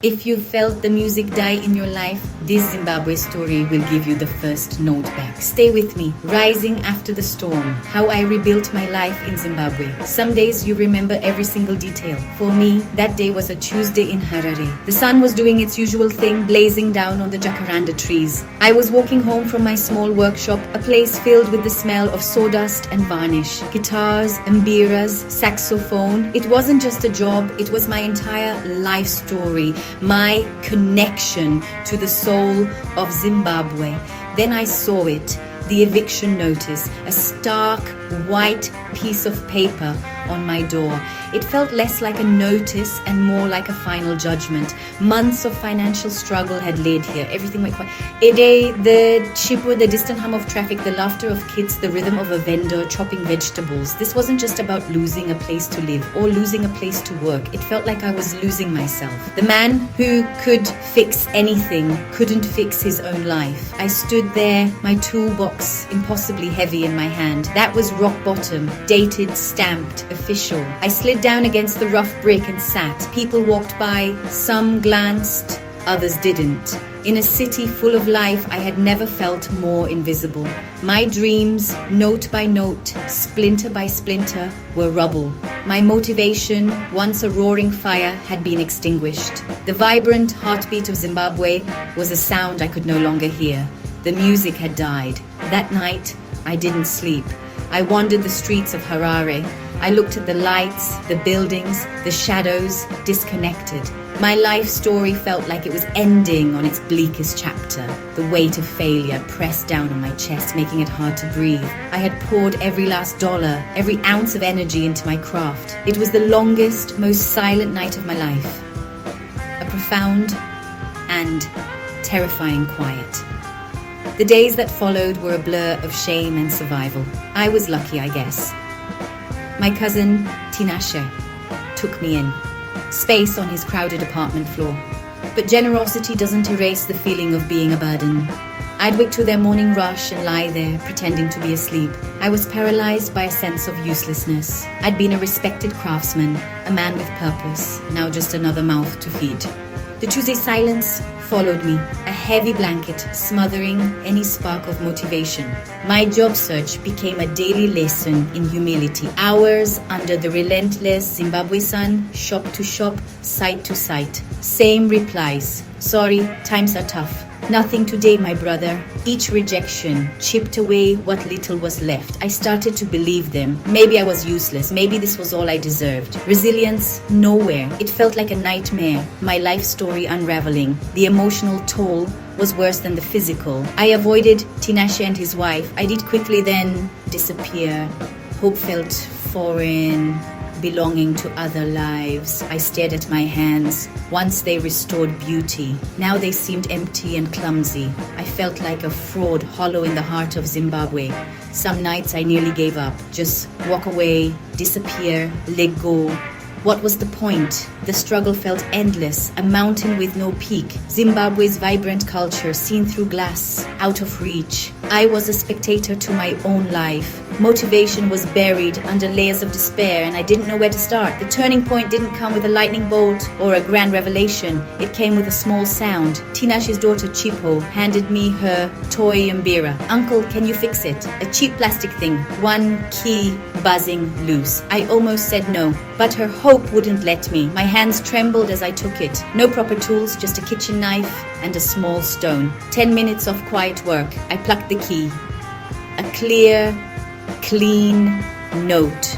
If you felt the music die in your life, this Zimbabwe story will give you the first note back. Stay with me. Rising after the storm. How I rebuilt my life in Zimbabwe. Some days you remember every single detail. For me, that day was a Tuesday in Harare. The sun was doing its usual thing, blazing down on the jacaranda trees. I was walking home from my small workshop, a place filled with the smell of sawdust and varnish. Guitars, mbiras, saxophone. It wasn't just a job, it was my entire life story. My connection to the soul of Zimbabwe. Then I saw it, the eviction notice, a stark white piece of paper on my door. It felt less like a notice and more like a final judgment. Months of financial struggle had laid here. Everything went quiet. The chipper, the distant hum of traffic, the laughter of kids, the rhythm of a vendor chopping vegetables. This wasn't just about losing a place to live or losing a place to work. It felt like I was losing myself. The man who could fix anything couldn't fix his own life. I stood there, my toolbox impossibly heavy in my hand. That was rock bottom, dated, stamped, official. I slid down against the rough brick and sat. People walked by, some glanced, others didn't. In a city full of life, I had never felt more invisible. My dreams, note by note, splinter by splinter, were rubble. My motivation, once a roaring fire, had been extinguished. The vibrant heartbeat of Zimbabwe was a sound I could no longer hear. The music had died. That night, I didn't sleep. I wandered the streets of Harare. I looked at the lights, the buildings, the shadows, disconnected. My life story felt like it was ending on its bleakest chapter. The weight of failure pressed down on my chest, making it hard to breathe. I had poured every last dollar, every ounce of energy into my craft. It was the longest, most silent night of my life. A profound and terrifying quiet. The days that followed were a blur of shame and survival. I was lucky, I guess. My cousin, Tinashe, took me in. Space on his crowded apartment floor. But generosity doesn't erase the feeling of being a burden. I'd wake to their morning rush and lie there, pretending to be asleep. I was paralyzed by a sense of uselessness. I'd been a respected craftsman, a man with purpose, now just another mouth to feed. The Tuesday silence followed me, a heavy blanket smothering any spark of motivation. My job search became a daily lesson in humility. Hours under the relentless Zimbabwe sun, shop to shop, site to site. Same replies. Sorry, times are tough. Nothing today, my brother. Each rejection chipped away what little was left. I started to believe them. Maybe I was useless. Maybe this was all I deserved. Resilience, nowhere. It felt like a nightmare. My life story unraveling. The emotional toll was worse than the physical. I avoided Tinashe and his wife. I did quickly then disappear. Hope felt foreign, belonging to other lives. I stared at my hands. Once they restored beauty. Now they seemed empty and clumsy. I felt like a fraud, hollow in the heart of Zimbabwe. Some nights I nearly gave up. Just walk away, disappear, let go. What was the point? The struggle felt endless, a mountain with no peak. Zimbabwe's vibrant culture seen through glass, out of reach. I was a spectator to my own life. Motivation was buried under layers of despair and I didn't know where to start. The turning point didn't come with a lightning bolt or a grand revelation. It came with a small sound. Tinashe's daughter Chipo handed me her toy mbira. Uncle, can you fix it? A cheap plastic thing, one key buzzing loose. I almost said no, but her hope wouldn't let me. My hands trembled as I took it. No proper tools, just a kitchen knife and a small stone. 10 minutes of quiet work. I plucked the key. A clear, clean note.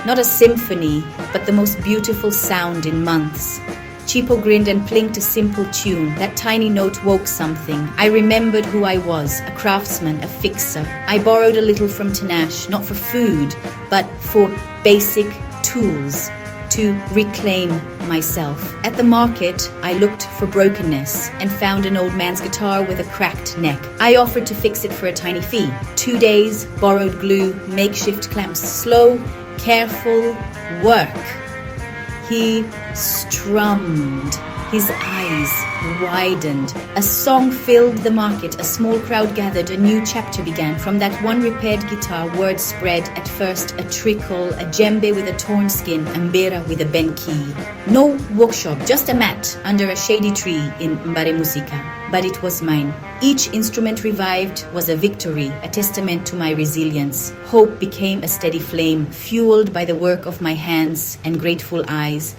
Not a symphony, but the most beautiful sound in months. Chipo grinned and plinked a simple tune. That tiny note woke something. I remembered who I was, a craftsman, a fixer. I borrowed a little from Tinashe, not for food, but for basic tools to reclaim myself. At the market, I looked for brokenness and found an old man's guitar with a cracked neck. I offered to fix it for a tiny fee. 2 days, borrowed glue, makeshift clamps, slow, careful work. He strummed His eyes widened. A song filled the market. A small crowd gathered. A new chapter began. From that one repaired guitar, word spread. At first, a trickle, a djembe with a torn skin, a mbera with a bent key. No workshop, just a mat under a shady tree in Mbare Musica. But it was mine. Each instrument revived was a victory, a testament to my resilience. Hope became a steady flame, fueled by the work of my hands and grateful eyes.